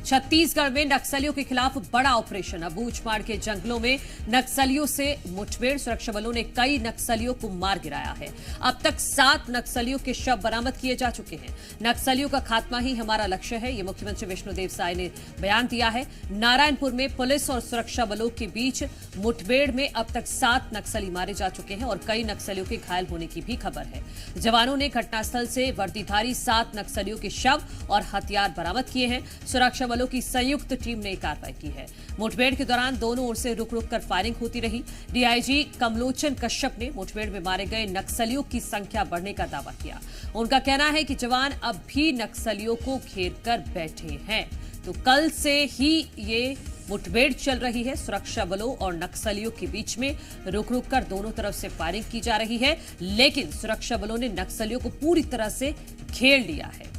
छत्तीसगढ़ में नक्सलियों के खिलाफ बड़ा ऑपरेशन। अबूझमाड़ के जंगलों में नक्सलियों से मुठभेड़, सुरक्षा बलों ने कई नक्सलियों को मार गिराया है। अब तक 7 नक्सलियों के शव बरामद किए जा चुके हैं। नक्सलियों का खात्मा ही हमारा लक्ष्य है, ये मुख्यमंत्री विष्णुदेव साय ने बयान दिया है। नारायणपुर में पुलिस और सुरक्षा बलों के बीच मुठभेड़ में अब तक 7 नक्सली मारे जा चुके हैं और कई नक्सलियों के घायल होने की भी खबर है। जवानों ने घटनास्थल से वर्दीधारी 7 नक्सलियों के शव और हथियार बरामद किए हैं। सुरक्षा बलों की संयुक्त टीम ने कार्रवाई की है। मुठभेड़ के दौरान दोनों ओर से रुक रुक कर फायरिंग होती रही। डीआईजी कमलोचन कश्यप ने मुठभेड़ में मारे गए नक्सलियों की संख्या बढ़ने का दावा किया। उनका कहना है कि जवान अब भी नक्सलियों को घेर कर बैठे हैं। तो कल से ही ये मुठभेड़ चल रही है। सुरक्षा बलों और नक्सलियों के बीच में रुक रुक कर दोनों तरफ से फायरिंग की जा रही है, लेकिन सुरक्षा बलों ने नक्सलियों को पूरी तरह से घेर लिया है।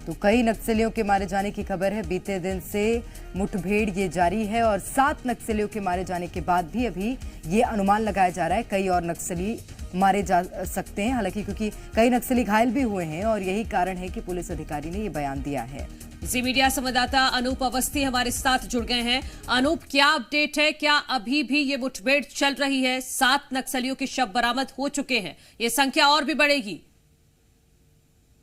तो कई नक्सलियों के मारे जाने की खबर है। बीते दिन से मुठभेड़ ये जारी है और 7 नक्सलियों के मारे जाने के बाद भी अभी ये अनुमान लगाया जा रहा है कई और नक्सली मारे जा सकते हैं, हालांकि क्योंकि कई नक्सली घायल भी हुए हैं और यही कारण है कि पुलिस अधिकारी ने ये बयान दिया है। जी मीडिया संवाददाता अनूप अवस्थी हमारे साथ जुड़ गए हैं। अनूप, क्या अपडेट है? क्या अभी भी ये मुठभेड़ चल रही है? 7 नक्सलियों के शव बरामद हो चुके हैं, ये संख्या और भी बढ़ेगी?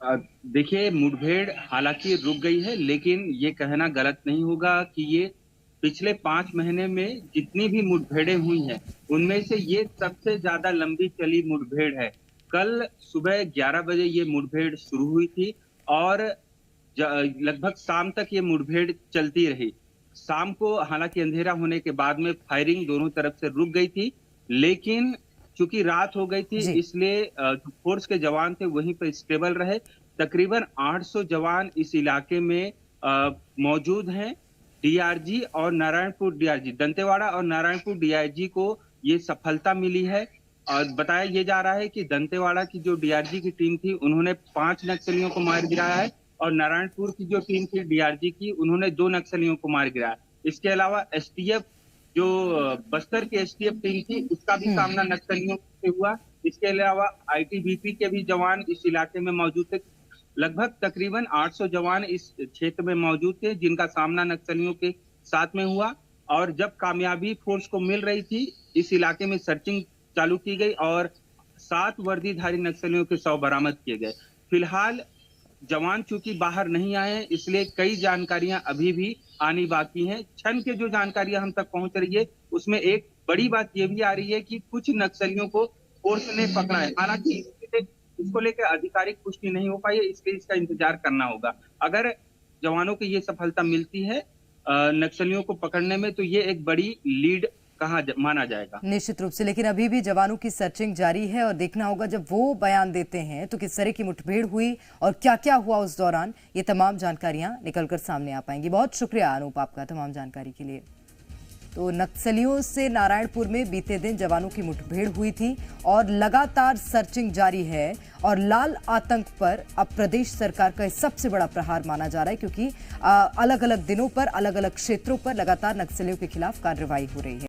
देखिए, मुठभेड़ हालांकि रुक गई है, लेकिन ये कहना गलत नहीं होगा कि ये पिछले 5 महीने में जितनी भी मुठभेड़ें हुई हैं, उनमें से ये सबसे ज्यादा लंबी चली मुठभेड़ है। कल सुबह 11 बजे ये मुठभेड़ शुरू हुई थी और लगभग शाम तक ये मुठभेड़ चलती रही। शाम को हालांकि अंधेरा होने के बाद में फायरिंग दोनों तरफ से रुक गई थी, लेकिन चूंकि रात हो गई थी इसलिए जो फोर्स के जवान थे वहीं पर स्टेबल रहे। तकरीबन 800 जवान इस इलाके में मौजूद हैं। डीआरजी और नारायणपुर डीआरजी, दंतेवाड़ा और नारायणपुर डीआईजी को ये सफलता मिली है। और बताया ये जा रहा है कि दंतेवाड़ा की जो डीआरजी की टीम थी उन्होंने 5 नक्सलियों को मार गिराया है और नारायणपुर की जो टीम थी डीआरजी की, उन्होंने 2 नक्सलियों को मार गिराया। इसके अलावा एसटीएफ जो बस्तर की एसटीएफ टीम थी उसका भी सामना नक्सलियों से हुआ। इसके अलावा आईटीबीपी के भी जवान इस इलाके में मौजूद थे। लगभग तकरीबन 800 जवान इस क्षेत्र में मौजूद थे जिनका सामना नक्सलियों के साथ में हुआ। और जब कामयाबी फोर्स को मिल रही थी, इस इलाके में सर्चिंग चालू की गई और 7 वर्दीधारी नक्सलियों के शव बरामद किए गए। फिलहाल जवान चूंकि बाहर नहीं आए हैं, इसलिए कई जानकारियां अभी भी आनी बाकी हैं। क्षण के जो जानकारियां हम तक पहुंच रही है उसमें एक बड़ी बात यह भी आ रही है कि कुछ नक्सलियों को फोर्स ने पकड़ा है। हालांकि इसको लेकर आधिकारिक पुष्टि नहीं हो पाई है, इसलिए इसका इंतजार करना होगा। अगर जवानों को ये सफलता मिलती है नक्सलियों को पकड़ने में, तो ये एक बड़ी लीड माना जाएगा निश्चित रूप से। लेकिन अभी भी जवानों की सर्चिंग जारी है और देखना होगा जब वो बयान देते हैं तो किस तरह की मुठभेड़ हुई और क्या क्या हुआ उस दौरान, ये तमाम जानकारियां निकलकर सामने आ पाएंगी। बहुत शुक्रिया अनूप आपका तमाम जानकारी के लिए। तो नक्सलियों से नारायणपुर में बीते दिन जवानों की मुठभेड़ हुई थी और लगातार सर्चिंग जारी है और लाल आतंक पर अब प्रदेश सरकार का सबसे बड़ा प्रहार माना जा रहा है, क्योंकि अलग अलग दिनों पर अलग अलग क्षेत्रों पर लगातार नक्सलियों के खिलाफ कार्रवाई हो रही है।